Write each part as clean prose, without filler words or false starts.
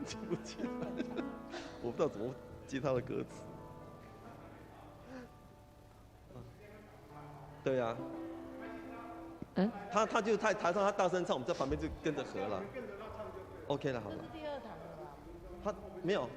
记不起来，我不知道怎么记他的歌词。对呀、嗯，他就在台上，他大声唱，我们在旁边就跟着和了。OK 了，好了。这是第二堂了吧？他没有，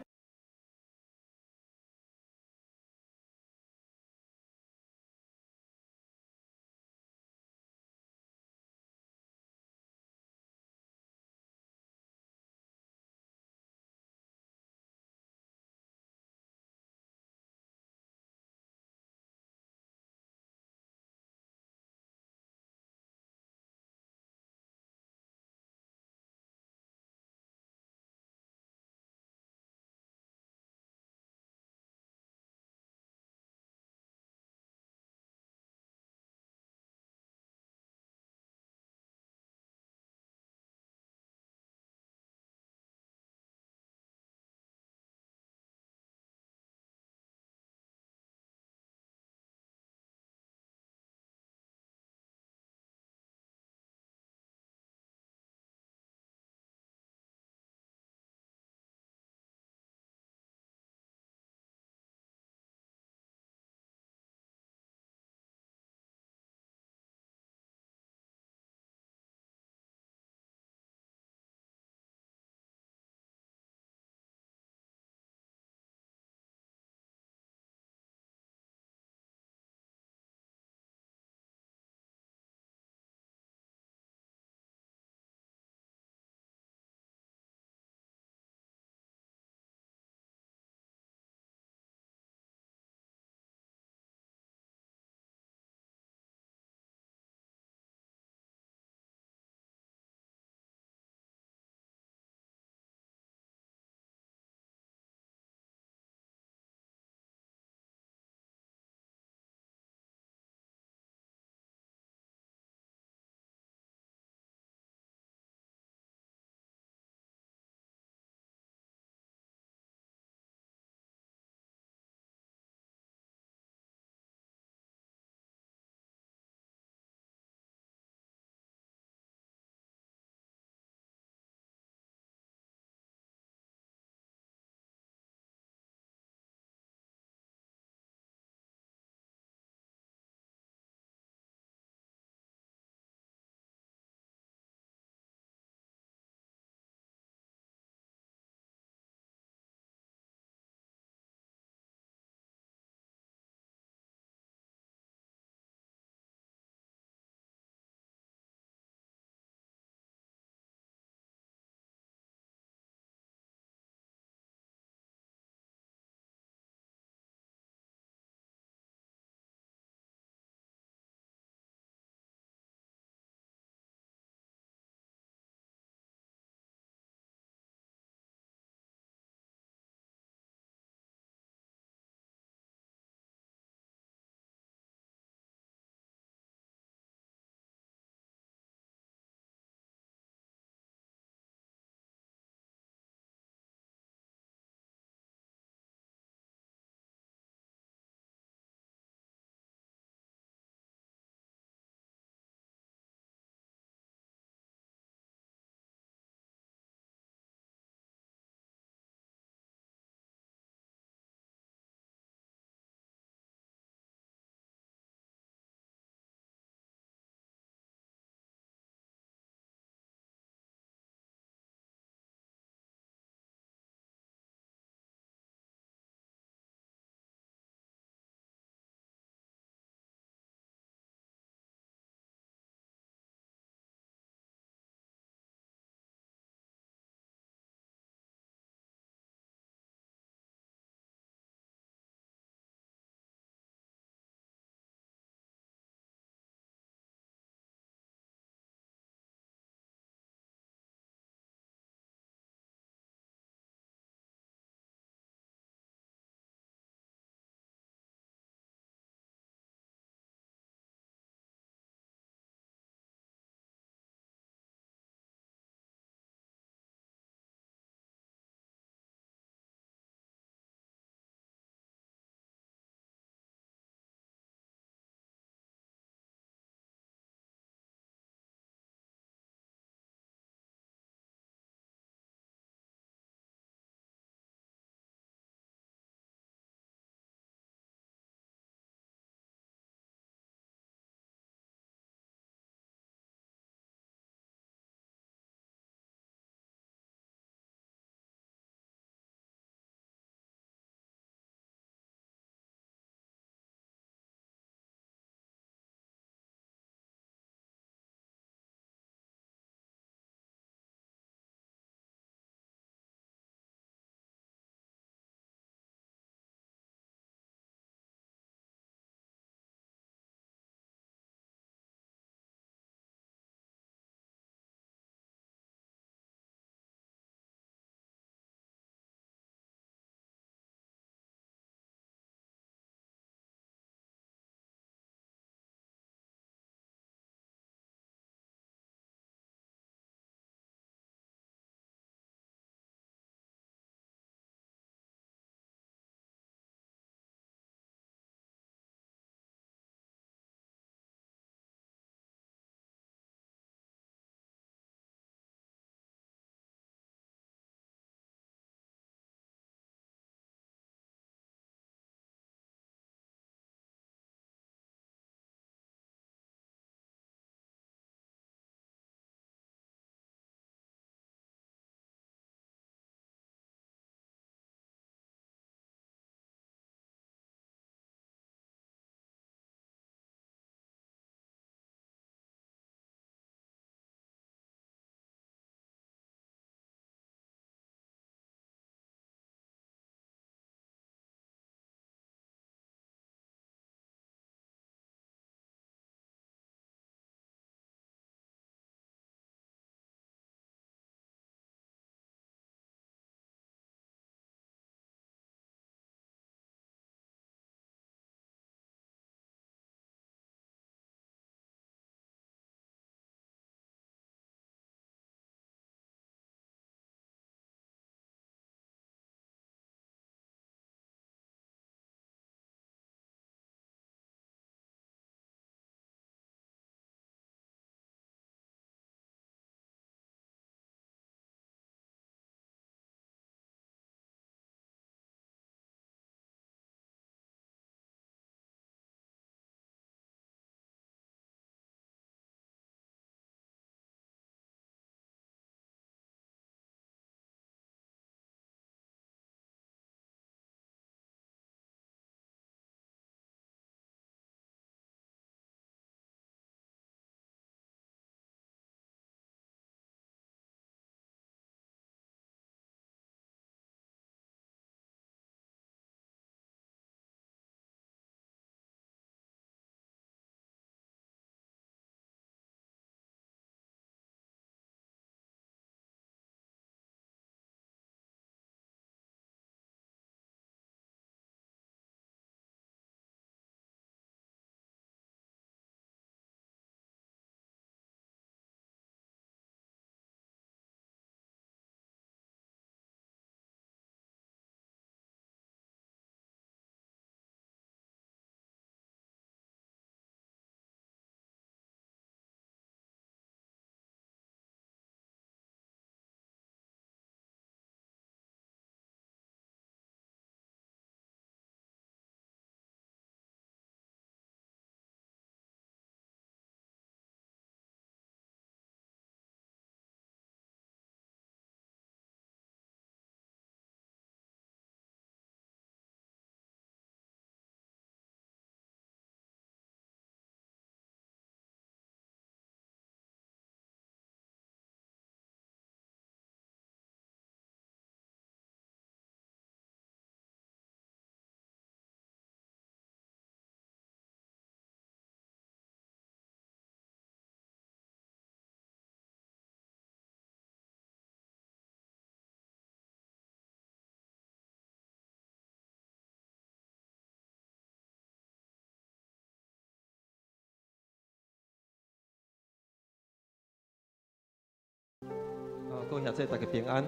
各位兄弟大家平安。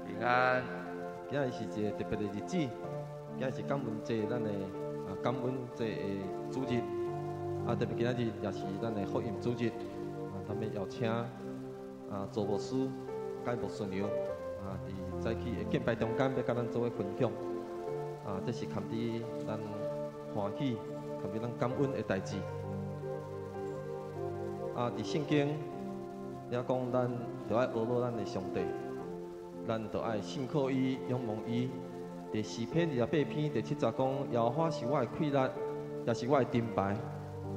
平安。今日是一个特别的日子，今日是感恩节，咱的感恩节的主日。特别今日也是咱的福音主日。咱们邀请周牧师、介牧师娘伫早起的敬拜中间，要甲咱做伙分享。这是含伫咱欢喜、含伫咱感恩的代志。伫圣经也讲，咱着爱学咱的上帝。咱着爱信靠伊、仰望伊。第4篇28篇第7节讲：耶和华是我的气力，也是我的盾牌。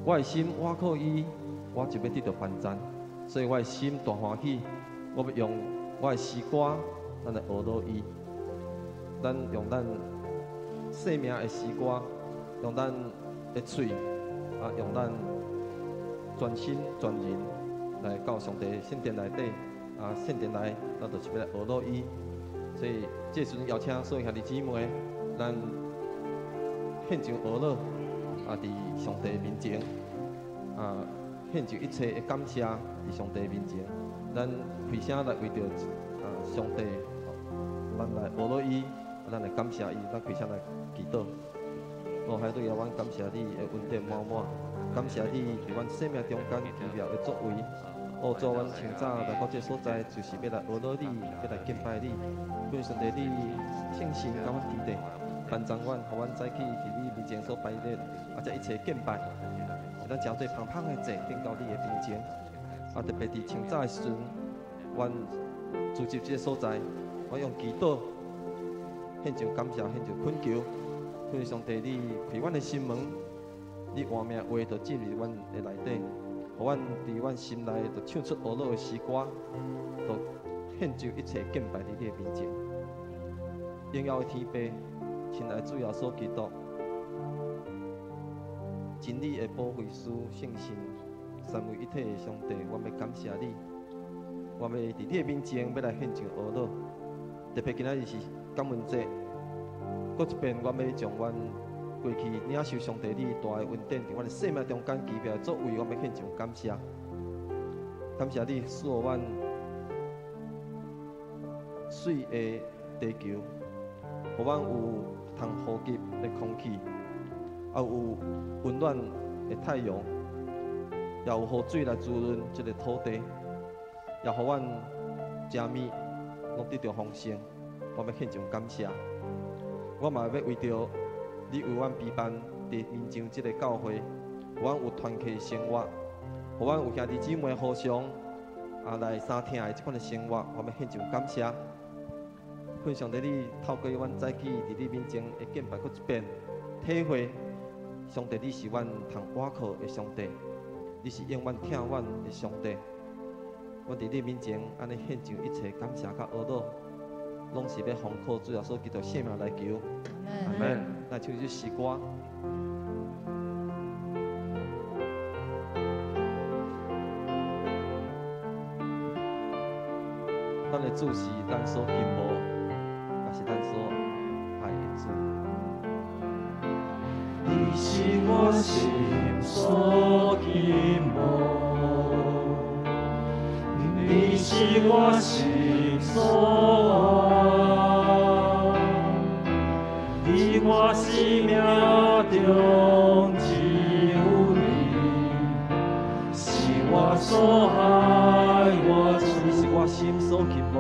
我的心倚靠伊，我就要得到翻转。所以我的心大欢喜。我要用我的诗歌，咱来学到伊。咱用咱生命的诗歌，用咱的嘴，用咱全心全人来到上帝圣殿内底。圣殿内，咱就是要来学到伊，所以这时邀请所有兄弟姊妹，咱献上学乐，伫上帝面前，献上一切的感谢伫上帝面前，咱开声来为着上帝，咱来学到伊，咱来感谢伊，咱开声来祈祷。海主耶，阮感谢你的恩典满满，感谢你伫阮生命中间奇妙的作为。主，阮清早来到这所在，就是要来学到你，要来敬拜你。愿上帝你圣心甲阮提地，帮助阮，互阮早起伫你面前所摆列，这一切敬拜，是咱诚侪芳芳的祭献到你的面前。特别伫清早的时阵，阮聚集这个所在，我用祈祷，献上感谢，献上恳求，愿上帝你开阮的心门，你换命话就进入阮的内底。互阮伫阮心内，就唱出学乐的诗歌，就献上一切敬拜伫你的面前。荣耀的天父，亲爱主耶稣基督，真理的保惠师、圣神、三位一体的上帝，我要感谢你。我要伫你的面前，要来献上学乐。特别今仔日是感恩节，搁一遍我要将阮过去领受上帝你大的恩典，伫阮的生命中间奇妙的作为，我要献上感谢。感谢你赐予阮水的地球，互阮有通呼吸的空气，也有温暖的太阳，也有雨水来滋润这个土地，也互阮食物拢得到丰盛。我要献上感谢。我嘛要为着你为阮陪伴伫面前这个教会，互阮有团契生活，互阮有兄弟姊妹互相来相听的这款的生活，我们献上感谢。恳上帝你透过阮早起伫你面前的敬拜，搁一遍体会上帝你是阮通倚靠的上帝，你是永远疼阮的上帝。阮伫你面前安尼献上一切感谢甲学乐，拢是要奉靠主耶稣基督圣名来求。阿门。来唱一首诗歌。咱的主是咱所敬慕，也是咱所爱的主。你是我心所敬慕，你是我心所爱。伫我生命中只有你，是我所爱我主。你是我心所敬慕，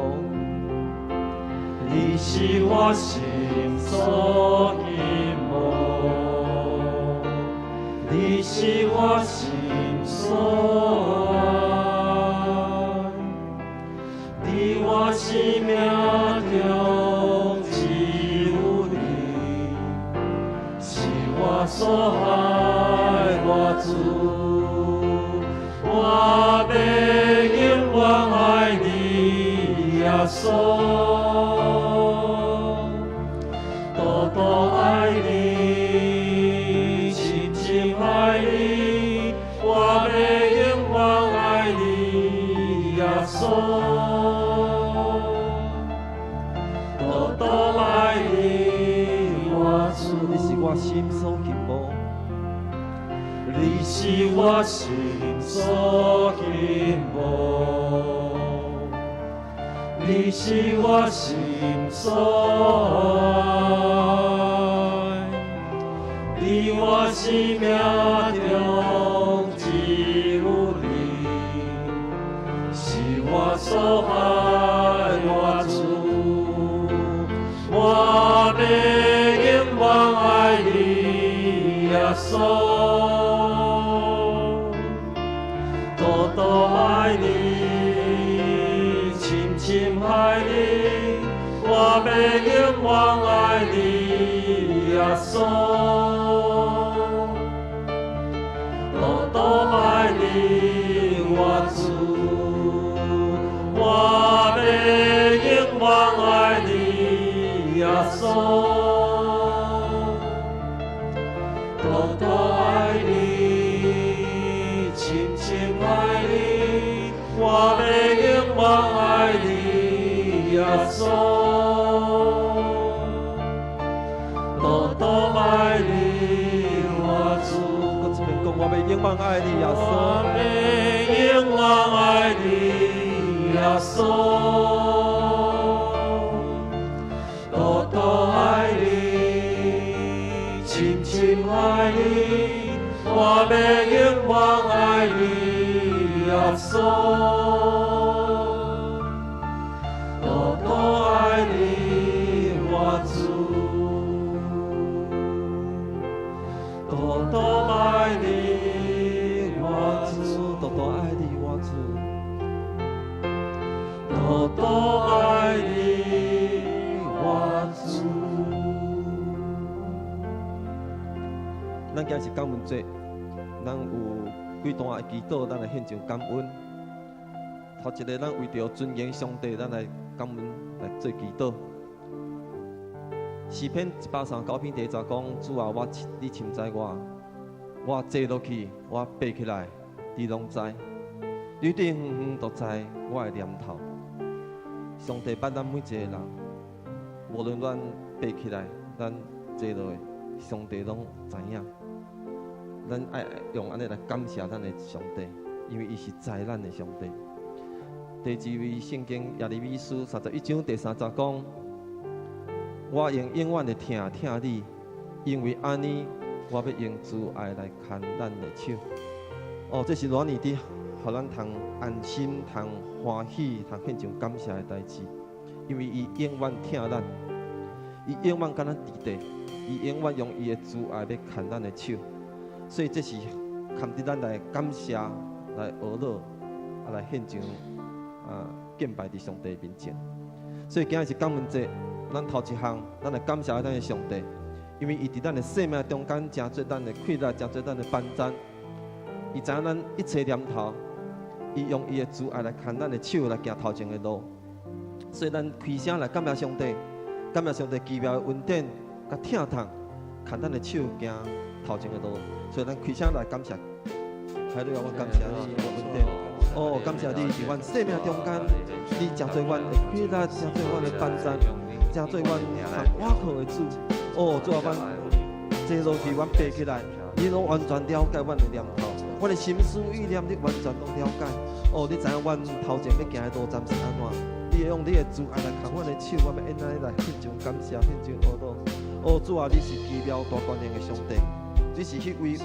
你是我心所敬慕，你是我心所爱。伫我生命中只有你，是我所爱我主。我要永远爱你，耶稣，多多爱你，深深爱你。我要永远爱你，耶稣，多多爱你，我主。你是我心所敬慕，你是我心所敬慕，你是我心所爱，你我生命中只有你，是我所爱我主，我要永远爱你，耶稣。多多爱你，深深爱你，我要永远爱你，耶稣。多多爱你，我主，我要永远爱你，耶稣。多多爱你，深深爱你，我要永远爱你，耶稣。多多爱你，我主。搁一遍讲，我要永远爱你，耶稣。我要永远爱你，耶稣。多多爱你，深深爱你，我要永远爱你，耶稣。多多爱你，我主。多多爱你，我主。多多爱你，我主。多多爱你，我主。咱今日是感恩节，咱有几段的祈祷，咱来献上感恩。头一个，咱为着尊严上帝，咱来感恩来做祈祷。诗篇139篇第10讲：主啊，你深知我坐落去，我爬起来，你拢知。你对远远都知我的念头。上帝捌咱每一个人，无论咱爬起来，咱坐落去，上帝拢知影。咱爱用安尼来感谢咱的上帝，因为伊是知咱的上帝。第二位圣经耶利米书31章第30讲：我用永远的听你，因为安尼我要用慈爱来牵咱的手。哦，这是偌尼滴，互咱通安心、通欢喜、通献上感谢的代志。因为伊永远听咱，伊永远跟咱伫地，伊永远用伊的慈爱要牵咱的手。所以这是看伫咱来感谢、来学乐、来献上敬拜伫上帝面前。所以今日是感恩节，咱头一项，咱来感谢咱的上帝，因为伊伫咱的生命中间，真做咱的快乐，真做咱的帮赞。伊知影咱一切念头，伊用伊的慈爱来牵咱的手来行头前的路。所以咱开声来感谢上帝，感谢上帝奇妙的恩典，甲疼痛，牵咱的手行头前的路。所以咱开声来感谢，还要我感谢你的恩典。哦，感谢你伫阮生命中间，你真做阮的快乐，真做阮的帮赞，真做阮我靠的主。哦，主啊，阮坐落去，阮爬起来，你拢完全了解阮的念头，阮的心思意念，你完全拢了解。哦，你知影阮头前要行的路站是安怎？你会用你的慈爱来牵阮的手，我要安尼来献上感谢，献上阿多。哦，主啊，你是奇妙大权能的上帝。你是迄位有慈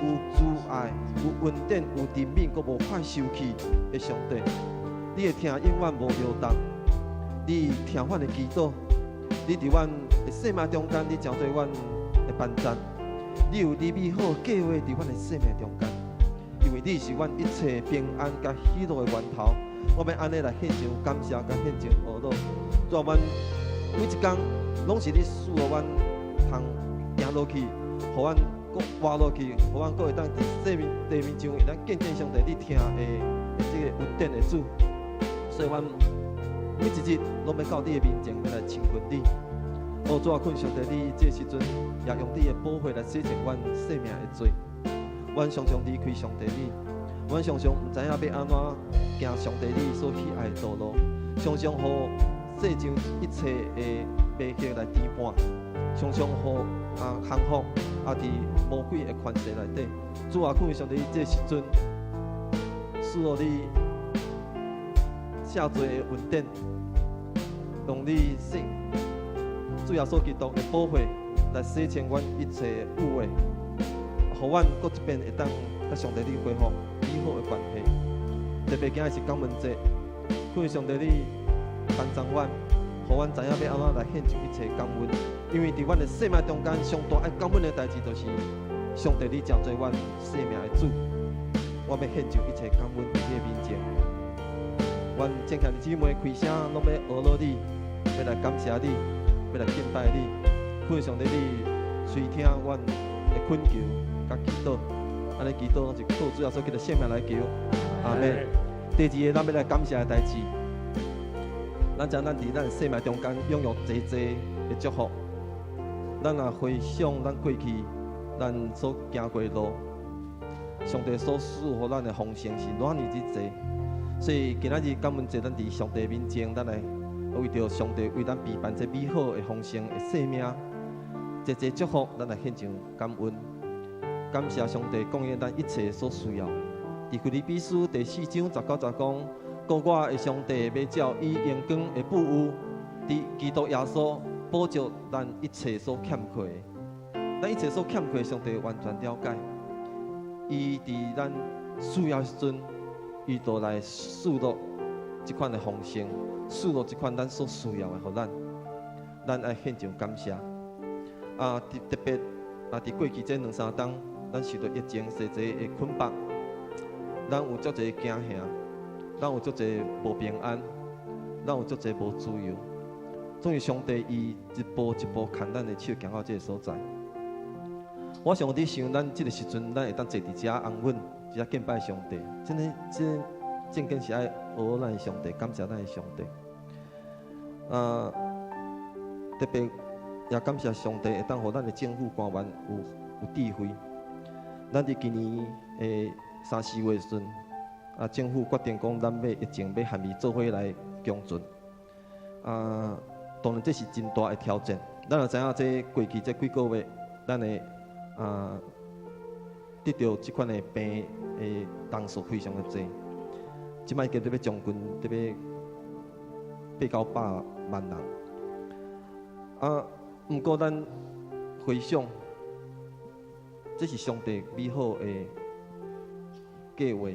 爱、有恩典、有怜悯，阁无快受气的上帝。你的听永远无摇动，你听阮的祈祷，你伫阮的生命中间，你真做阮的帮赞。你有你美好计划伫阮的生命中间，因为你是阮一切平安甲喜乐的源头。我要安尼来献上感谢，甲献上阿乐。主啊，阮每一工拢是你赐予阮通行落去，互阮。搁活落去，互阮搁会当伫生命地面上，会当见证上帝你听的这个恩典的主。所以，阮每一日拢要到你的面前来亲近你。哦，主啊，恳上帝，你这时阵也用你的宝血来洗净阮生命的罪。阮常常离开上帝你，阮常常毋知影要安怎行上帝你所喜爱的道路，常常互世上一切的迷惑来羁绊。常常互幸福伫魔鬼的权势内底。主啊，恳上帝，这时阵赐予你下侪的恩典，用你主耶稣基督的宝血来洗清阮一切的污秽，互阮搁一遍会当甲上帝你恢复美好的关系。特别今日是感恩节，恳上帝你帮助阮，互阮知影要安怎来献上一切感恩。因为伫阮的生命中间，上大爱感恩的代志，就是上帝你真做阮生命的主。我要献上一切感恩伫你的面前。阮正向的姊妹开声，拢要学乐你，要来感谢你，要来敬拜你。恳上帝你垂听阮的恳求甲祈祷，安尼祈祷拢是靠主耶稣基督的生命来求。阿门。第二个，咱要来感谢的代志，咱将咱伫咱的生命中间拥有济济的祝福。咱若回想咱过去，咱所行过的路，上帝所赐予咱的丰盛是偌尼之济。所以今仔日感恩节，咱伫上帝面前，咱来为着上帝为咱备办这美好的丰盛的生命，济济祝福，咱来献上感恩，感谢上帝供应咱一切所需要。伫腓立比书第4章19节讲，故我的上帝要照伊荣光的富有，伫基督耶稣补足咱一切所欠缺的。咱一切所欠缺，上帝完全了解。伊伫咱需要时阵，伊就来赐落这款的丰盛，赐落这款咱所需要的，互咱。咱爱献上感谢。特别伫过去这2-3冬，咱受到疫情实际的捆绑。咱有足侪惊吓，咱有足侪无平安，咱有足侪无自由。总是上帝伊一步一步牵咱的手行到这个所在。我想伫想，咱这个时阵，咱会当坐伫遮安稳，遮敬拜上帝。真正经是爱学咱的上帝，感谢咱的上帝。特别也感谢上帝会当互咱的政府官员有智慧。咱伫今年的3-4月时阵，政府决定讲，咱要疫情要含伊做伙来共存。当然这是真大的挑战。咱也知影，这过去这几个月，咱的得到这款的病的人数非常的多。即摆加要将近800-900万人。不过咱回想，这是上帝美好的计划。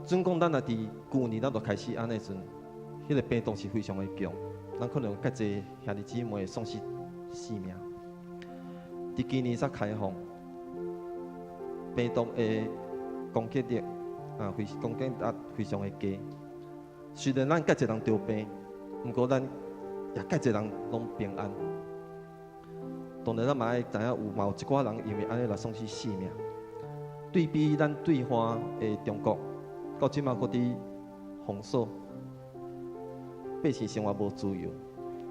准讲咱也伫去年，咱就开始安尼阵，迄个病毒是非常的强，咱可能较侪兄弟姊妹丧失性命。伫今年才开放，病毒的攻击力攻击力非常的低。虽然咱介侪人得病，不过咱也介侪人拢平安。当然，咱嘛爱知影有一寡人因为安尼来丧失性命。对比咱对岸的中国，到即马搁伫封锁，百姓生活无自由。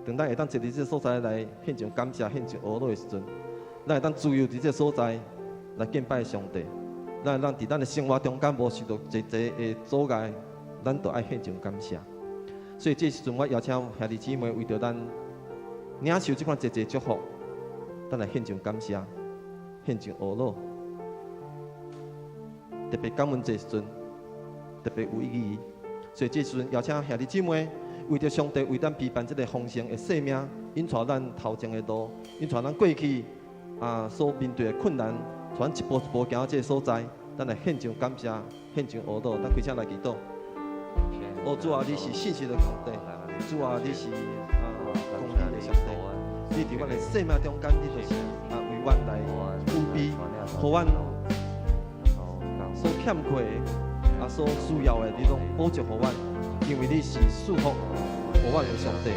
当咱会当坐伫这所在来献上感谢、献上阿乐的时阵，咱会当自由伫这所在来敬拜上帝。咱会当伫咱的生活中间无受到济的阻碍，咱都爱献上感谢。所以这时阵，我邀请兄弟姊妹为着咱领受这款济祝福，咱来献上感谢，献上阿乐。特别感恩这时阵，特别有意义。所以这时阵邀请兄弟姊妹，为着上帝为咱陪伴这个丰盛的生命，引带咱头前的路，引带咱过去所面对的困难，带咱一步一步行到这个所在，咱来献上感谢，献上阿乐。咱开声来祈祷。主啊，你是信实的上帝，主啊，你是公义的上帝。你伫阮的生命中间，你就是为阮来扶庇，互阮所欠缺的所需要的，你拢补足互阮，因为你是赐福互阮的上帝。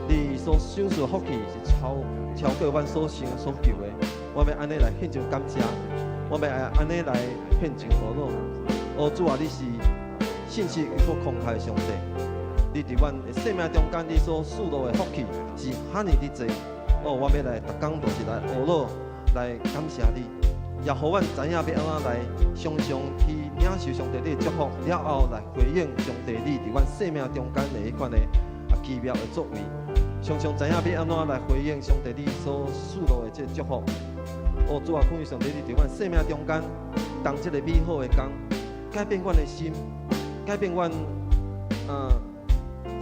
你所享受的福气是超过阮所想所求的。我要安尼来献上感谢，我要安尼来献上阿乐。主啊，你是信实又所慷慨的上帝。你伫阮的生命中间，你所赐落的福气是遐尼的多。我要来逐工就是来阿乐来感谢你。也互阮知影要安怎来常常去领受上帝你的祝福，了后来回应上帝你伫阮生命中间的迄款的奇妙的作为，常常知影要安怎来回应上帝你所赐落的这祝福。主啊，恳求上帝你伫阮生命中间，当这个美好的工，改变阮的心，改变阮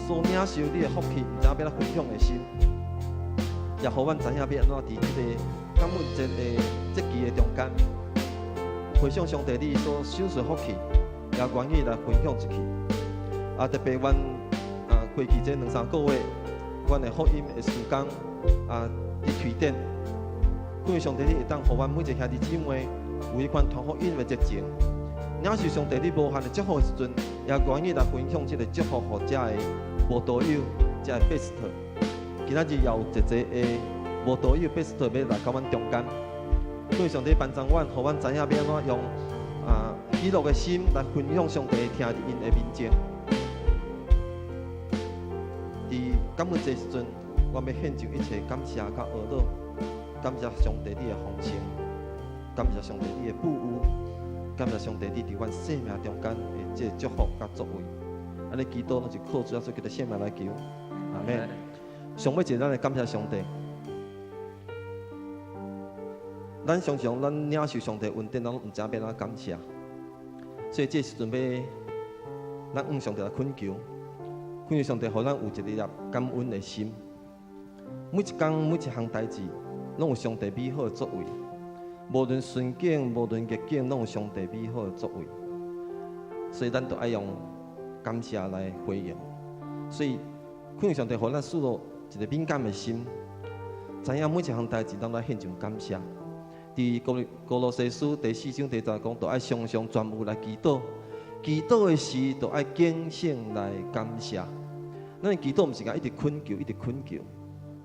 所领受你的福气，毋知影要怎分享的心，也互阮知影要安怎伫迄个感恩节的节期的中间，回想上帝你所赏赐福气，也愿意来分享出去。特别阮过去这2-3个月，阮的福音的时间伫推展，感谢上帝你会当互阮每一个兄弟姊妹有迄款传福音的热情。领受上帝你无限的祝福的时阵，也愿意来分享这个祝福给这的无道友，这的贝斯特。今仔日也有一个无道友贝斯特要来到阮中间，感谢上帝帮助阮，互阮知影要安怎用喜乐的心来分享上帝听伫因的面前。伫感恩节时阵，我要献上一切感谢甲懊恼，感谢上帝你的丰盛，感谢上帝你的富有。感谢上帝，你伫阮生命中间的这祝福甲作为，安尼祈祷拢是靠主耶稣基督的圣名来求，阿门。上尾一咱来感谢上帝，咱常常咱领受上帝恩典，咱拢毋知影要怎感谢，所以这时阵要咱向上帝来恳求，恳求上帝，互咱有一粒感恩的心。每一天每一项代志，拢有上帝美好的作为。无论顺境，无论逆境，拢有上帝美好的作为，所以咱就爱用感谢来回应。所以，恳求上帝，互咱赐落一个敏感的心，知影每一项代志，咱来献上感谢。伫歌罗西书第4章第10讲，就爱常常专务来祈祷，祈祷的时，就爱警醒来感谢。咱的祈祷毋是讲一直恳求，一直恳求，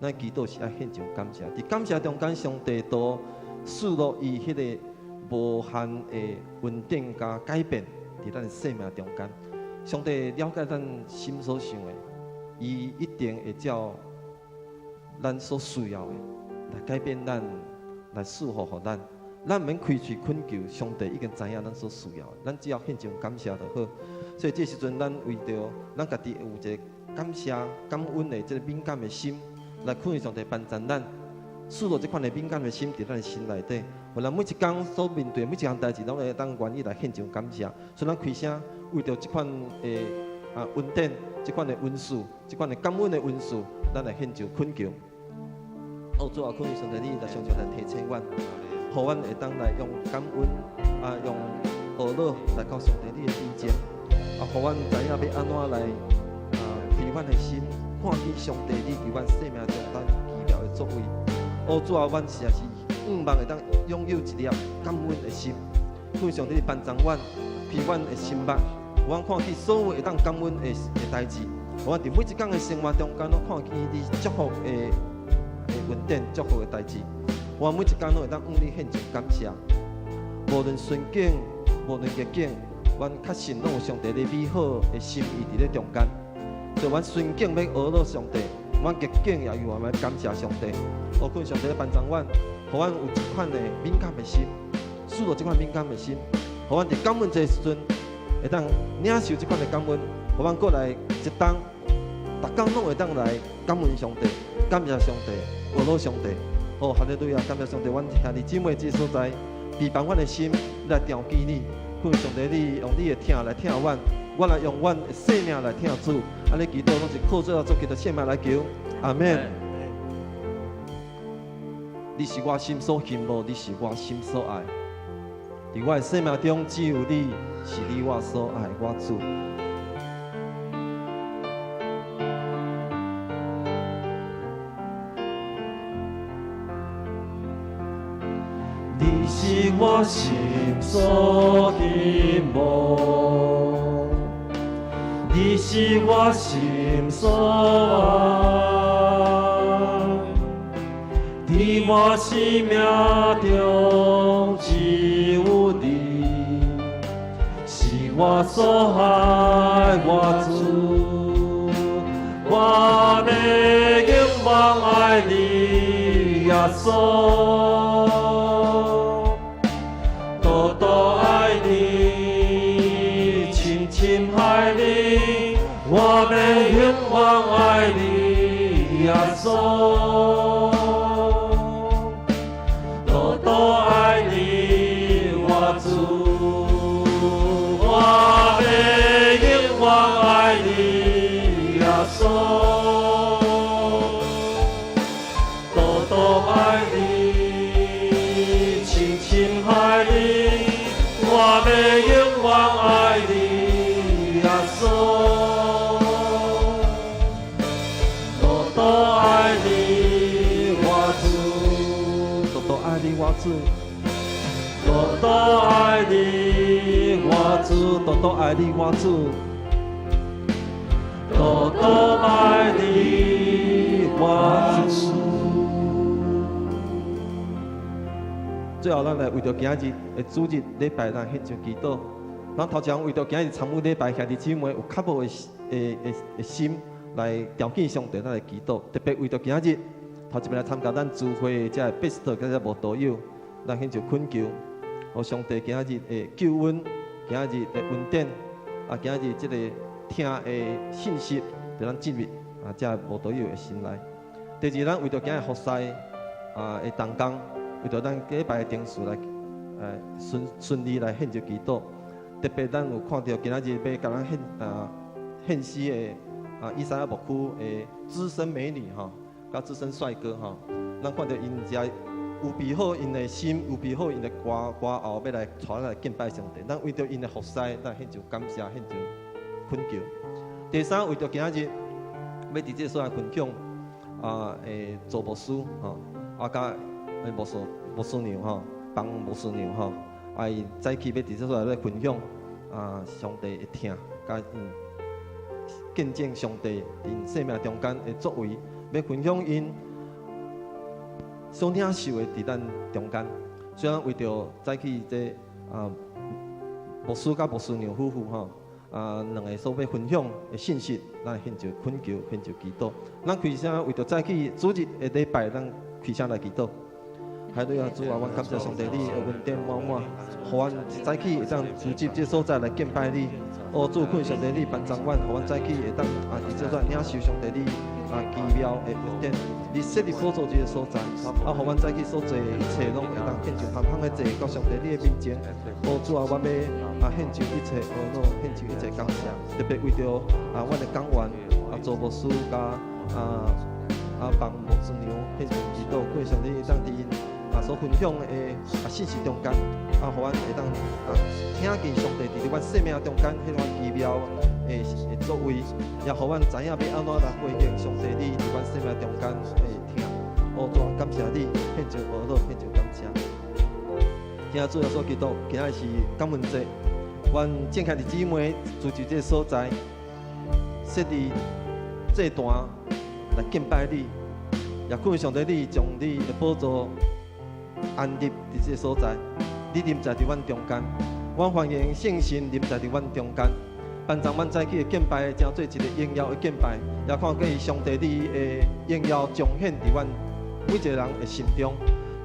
咱祈祷是爱献上感谢。伫感谢中间，上帝都赐落伊迄个无限的稳定甲改变，伫咱的生命中间，上帝了解咱心所想的，伊一定会照咱所需要的来改变咱，来赐福互咱。咱毋免开嘴恳求，上帝已经知影咱所需要的，咱只要献上感谢就好。所以这时阵，咱为着咱家己有一个感谢、感恩的这个敏感的心，来恳求上帝帮助咱。赐落这款的敏感的心伫咱的心内底，互咱每一天所面对每一项代志，拢会当愿意来献上感谢。所以咱开声，为着这款的恩典、这款的恩赐、这款的感恩的恩赐，咱来献上恳求。主啊，恳求上帝你来常常来提醒阮，互阮会当来用感恩用懊恼来到上帝你的面前，互阮知影要安怎来开阮的心，看见上帝你伫阮生命中咱奇妙的作为。主啊，阮实在是望会当拥有一粒感恩的心，恳求上帝帮助阮，开阮的心目，互阮看见所有会当感恩的代志，互阮伫每一天的生活中间，拢看见你祝福的恩典、祝福的代志，互阮每一天拢会当向你献上感谢。无论顺境，无论逆境，阮确信拢有上帝的美好的心意伫咧中间，所以阮顺境要学到上帝。阮逆境也有要感谢上帝，恳求上帝帮助阮，互阮有一款的敏感的心，赐落这款敏感的心，互阮伫感恩节时阵会当领受这款的感恩，互阮过来一当，逐工拢会当来感恩上帝，感谢上帝，学乐上帝。哈利路亚！感谢上帝，阮兄弟姊妹这所在，陪伴阮的心来调记你，恳求上帝你用你的听来听阮。我来用阮的生命来听主，安尼祈祷拢是靠主耶稣基督的圣名来求，阿门。你是我心所羡慕，你是我心所爱。伫我的生命中，只有你是你我所爱，我主。你是我心所羡慕。你是我心所爱，伫我生命中只有你，是我所爱我主。我要永远爱你，耶稣，多多爱你，深深爱你。我要永远爱你，耶稣，多多爱你，我主。我要永远爱你，耶稣，爱你我主，多多爱你我主，多多爱你我主，多多爱你我主。最后，咱来为着今日的主日礼拜，咱献上祈祷。咱头前为着今日参与礼拜，兄弟姊妹有较无的心来调见上帝，咱来祈祷。特别为着今日头一摆来参加咱聚会，这贝斯特跟这无导友，咱献上恳求，互上帝今日的救恩，今日的恩典，啊，今日这个听的信息，对咱进入啊，这无导友的心内。第二，咱为着今日服侍啊的同工。为着咱礼拜的定数来，顺利来献上祈祷。特别咱有看到今仔日要甲咱献诗的伊莎牧区的资深美女哈，甲资深帅哥哈，咱看到因遮有备好因的心，有备好因的歌后要来带来敬拜上帝。咱为着因的服侍，咱献上感谢，献上恳求。第三，为着今仔日要伫这所来分享做牧师哈，甲。牧师娘吼，帮牧师娘吼，伊早起要伫这所来分享上帝的听，甲见证上帝因生命中间的作为，要分享因所领受的伫咱中间。虽然为着早起这牧师甲牧师娘夫妇吼，两个所要分享的信息，咱献上恳求，献上祈祷。咱开声为着早起主日的礼拜，咱开声来祈祷。海瑞啊，主啊，阮感谢上帝，你的恩典满满，互阮早起会当组织这所在来敬拜你。哦，主，恳上帝你帮助阮，互阮早起会当伫这段领受上帝你奇妙的恩典。你设立宝座这个所在，互阮早起所做一切拢会当献上香香的祭到上帝你的面前。哦，主啊，阮要献上一切懊恼，献上一切感谢，特别为着阮的讲员做牧师甲帮牧师娘献上祈祷，恳上帝当伫因。所分享的信息中间，互阮会当听见上帝伫阮生命中间迄款奇妙的作为，也互阮知影要安怎来回应上帝你伫阮生命中间的听。哦，主，感谢你，献上懊恼，献上感谢。今仔主要所祈祷，今仔是感恩节，阮正确的姊妹住伫这所在，设立这段来敬拜你，也恳上帝你将你的宝座。安立伫这所在，你临在伫阮中间，阮欢迎圣神临在伫阮中间，帮助阮早起的敬拜，成做一个荣耀的敬拜，也看见上帝你的荣耀彰显伫阮每一个人的心中。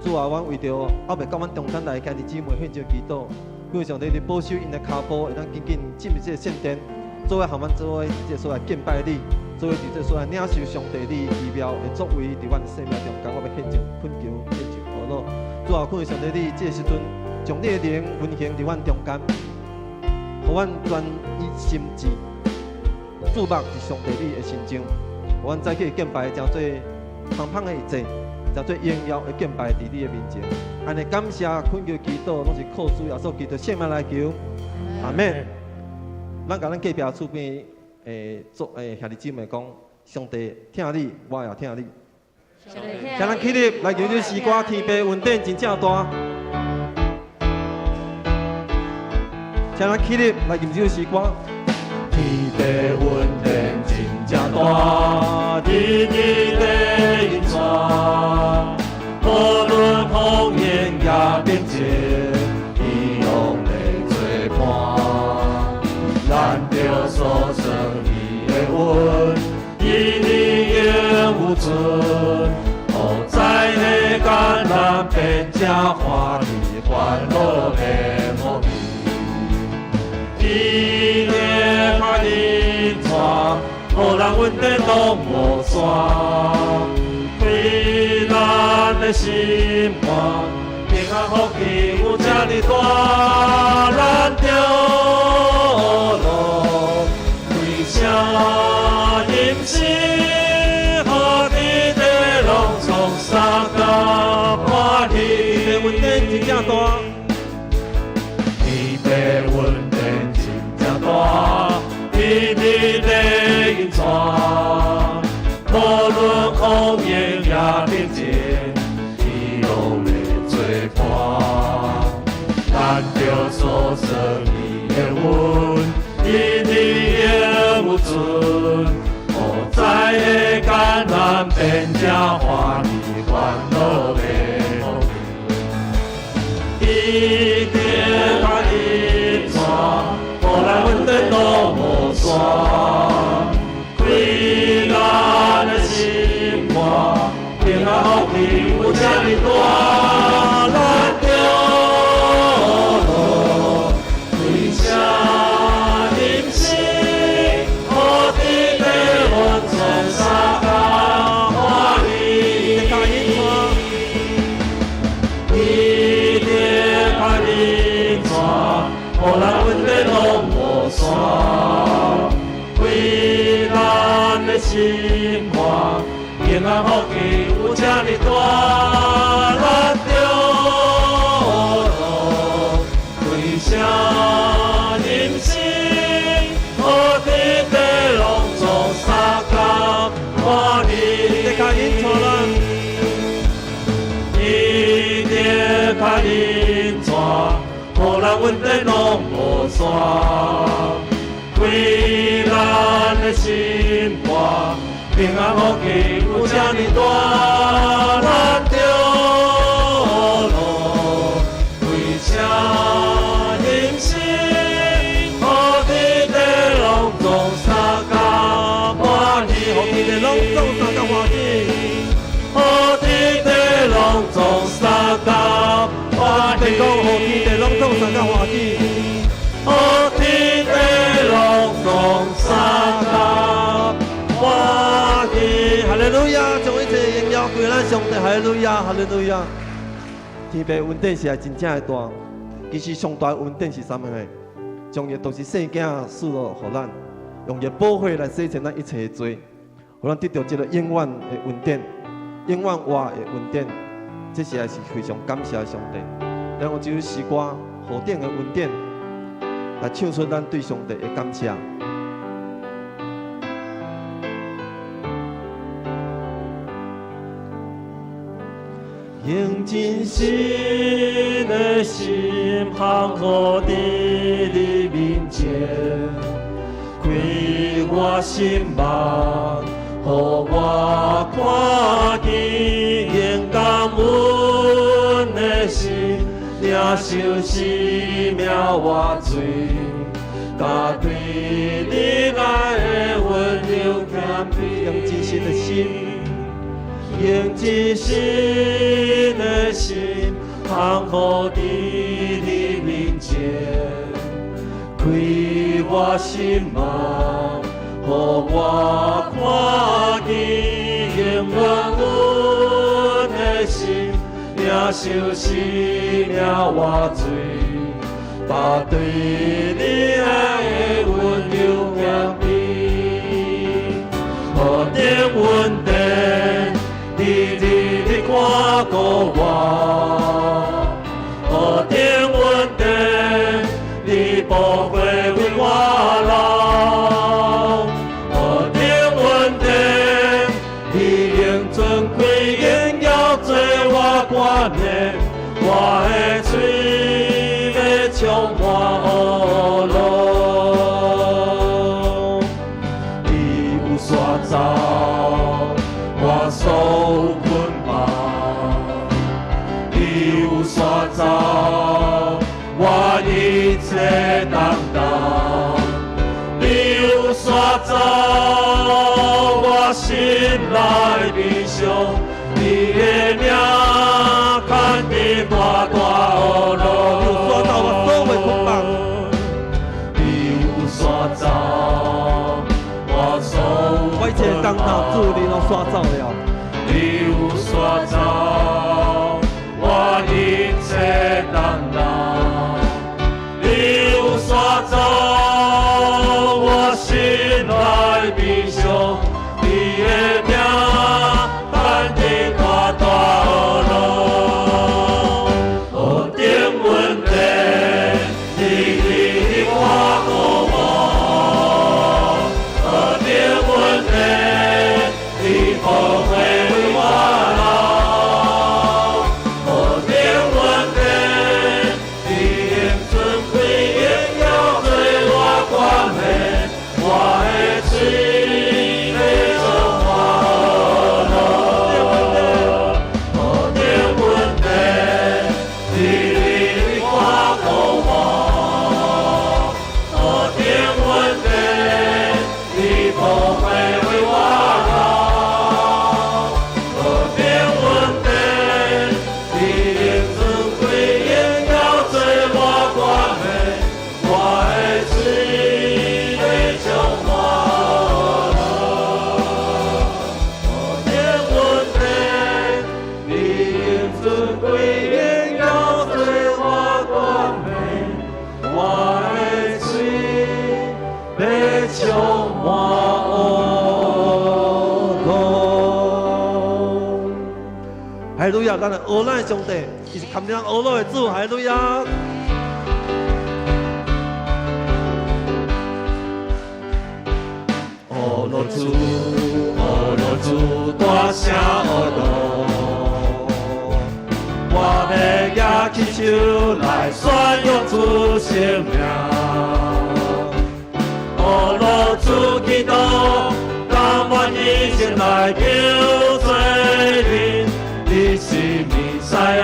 主啊，阮为着后壁到阮中间来，家己姊妹献上祈祷，恳上帝你保守因的脚步，会当紧紧进入这个圣殿，做伙含阮做伙伫这所来敬拜你，做伙伫这所来领受上帝你奇妙的作为伫阮的生命中间，我要献上恳求，献上懊恼。主啊，恳上帝你这时阵将你的灵运行伫阮中间，互阮专一心志注目伫上帝你的心中，互阮早起敬拜诚做香香的祭，诚做荣耀的敬拜伫你的面前。安尼感谢恳求祈祷，拢是靠主耶稣基督圣名来求，阿门。咱甲咱隔壁厝边兄弟姊妹讲，上帝听你，我也听你。请咱起立来吟这诗歌，天父恩典真正大。请咱起立来吟这诗歌。天父恩典真正大，日日在运转，无论风雨也变静，伊用来作伴。咱着所生伊的恩，伊你永无存。在世间咱变正欢喜，欢乐的无比。伊的海里传，无人阮的拢无散。对咱的心肝，平安福气有这哩大，咱着路为啥忍心？三个欢喜，天父恩典真正大，天父恩典真正大，日日在运转，无论风雨也平静，伊拢会做有存，无在的艰难变成欢喜烦恼的福分。伊定甲你带，无来阮的路无山，开咱的心肝，平安福气有这么大，咱着路为啥人生？好天地阮从三界欢喜，伊定甲你带，无咱阮的路无山，为咱的心肝，平安福气有这么大，咱着路为啥人生？好天地拢从三界欢喜，伊定甲你带，无咱阮的路无山，为咱的心肝，平安福气有这么大，咱着路为啥人生？好天地拢从三界欢喜，好天地拢从三界欢喜，好天地拢从三界欢喜，好天地拢从三界欢喜，好天地拢从三界欢喜。哈利路亚！将一切荣耀归咱上帝，哈利路亚，哈利路亚！天父恩典是真正的大，其实上大的恩典是啥物呢？将伊都是圣经赐落予咱，用伊宝血来洗净咱一切的罪，互咱得到这个永远的恩典，永远活的恩典。这是非常感谢上帝。然后就是诗歌何等的恩典，来唱出咱对上帝的感谢。用真心的心行好伫你面前，开我心目，予我看见应感恩的心，领受生命活水，甲对你爱的温柔谦卑，用真心的心。用真心的心，行好伫你面前，开我心目，予我看见永远的心，领受生命活水，把对你爱的温柔谦卑，何等恩典！你看顾我，何等恩典！你保护为我人，何等恩典！你用尊贵荣耀做我冠冕，我的嘴要充满恶路，你有刷走我所捆绑，你有刷走我一切担当，你有刷走我心内悲伤，你的名牵伫大大恶路，你有刷走我所有捆绑，你有刷走我所有一切担当主你拢刷走了。你有刷走我一切担当，你有刷走我心内悲伤，你的名亚，咱的俄咱的上帝，伊是堪咱俄罗的主，哈利路亚。俄罗主，俄罗主，大声俄罗。我要举起手来宣扬主生命。俄罗主基督，甘愿一生来救罪人。你是弥赛亚，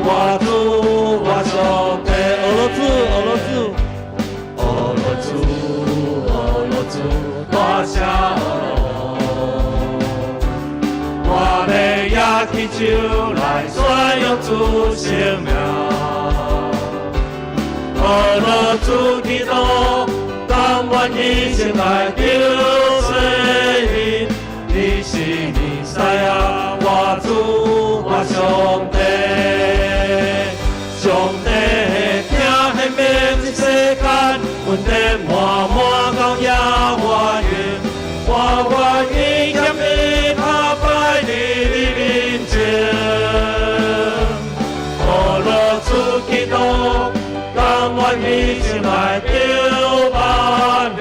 我主，我上帝。俄罗主，俄罗主，俄罗主，俄罗主，大声俄罗。我要举起手来宣扬主生命。俄罗主基督，甘愿一生来救罪人。你是弥赛亚，我主，我上帝。上帝听恨命这世间，阮的满满到野我愿，我愿意咸你打败你面前。俄罗斯基督，甘愿一生来救万民。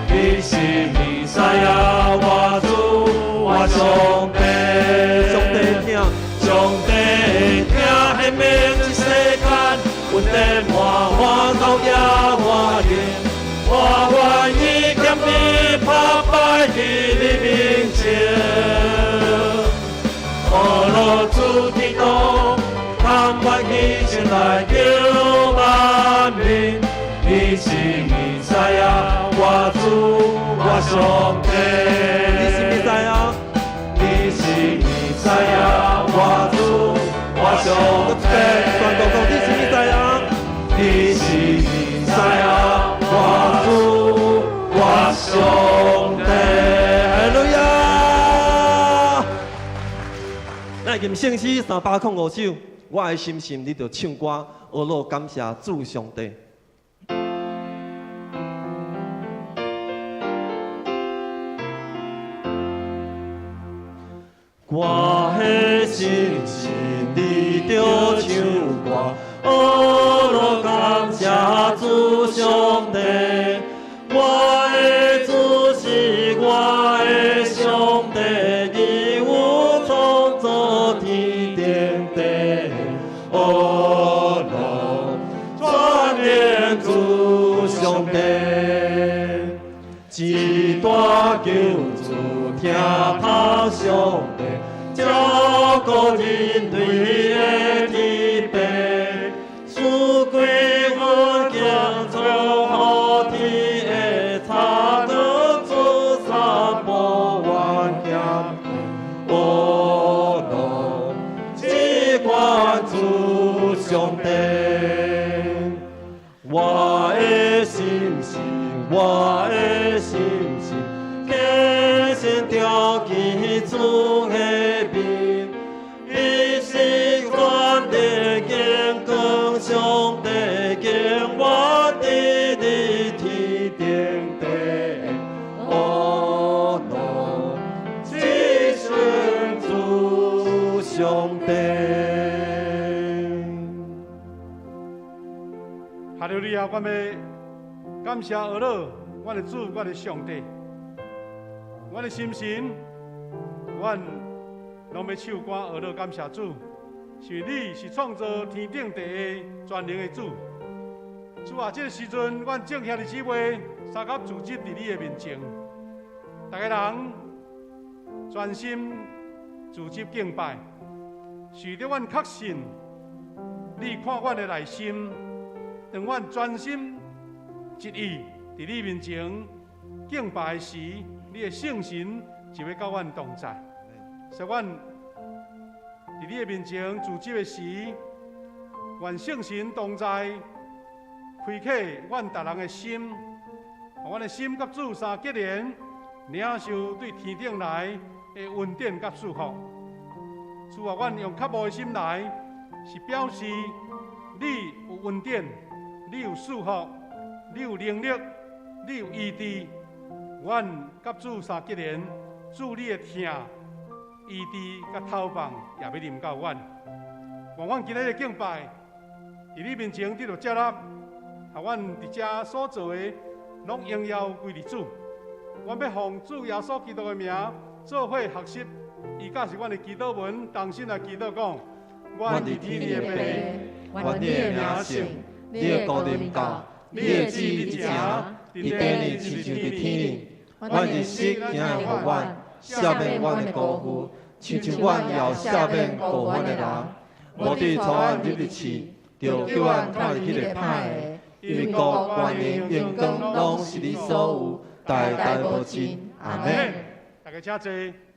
你是弥赛亚，我主，我上帝。上帝听，上帝听恨命这世间，阮的满满到野我愿，我愿意咸你打败你面前。俄罗斯基督，甘愿一生来救万民。你是弥赛亚，我主，我上帝。你是弥赛亚，你是弥赛亚，我主，我上帝。宣告讲，你是弥赛亚，你是弥赛亚，我主，我上帝。哈利路亚！咱吟圣诗305首，我的心心，你着唱歌，俄罗感谢主上帝。我的心心，你着唱歌，俄罗感谢主上帝。我的主是我的上帝，伊有创造天顶地。俄罗全面主上帝，一大救主听他上帝。照顾人类的天命，赐归我敬重好天的差得主三不万险。哦罗，只管主上帝，我的心心，我的心心，坚信条件主的。上帝敬我的天顶地，哦罗，只信主上帝。哈利路亚！我们感谢俄罗，我的主，我的上帝，我的心神，我拢要唱歌俄罗感谢主。是你是创造天顶地的全能的主，主啊！这个时阵，阮众兄弟姊妹三甲聚集伫你的面前，大家人专心聚集敬拜，是着阮确信你看阮的内心，当阮专心一意伫你面前敬拜时，你的圣神就要甲阮同在，所以阮。伫你的面前聚集的时，愿圣神同在，开启阮逐人的心，让阮的心甲主相结连，领受对天顶来的恩典甲祝福。主啊，阮用较无的心来，是表示你有恩典，你有祝福，你有能力，你有医治。阮甲主相结连，主你的听。医治甲透放也要临到阮。愿阮今日的敬拜，伫你面前得到接纳，啊，阮伫遮所做的，拢荣耀归你主。阮要奉主耶稣基督的名，做伙学习，伊甲是阮的祈祷文，同心来祈祷讲：阮伫天的爸，愿你的名圣，你的国临到，你的旨意行，伫地里亲像伫天里。阮日息今日互阮，赦免阮的过负，亲像阮也赦免过阮的人。无伫带阮入入去，就叫阮看入去个歹个，因为国、权力、荣光，拢是你所有，代代无尽。阿门。大家请坐。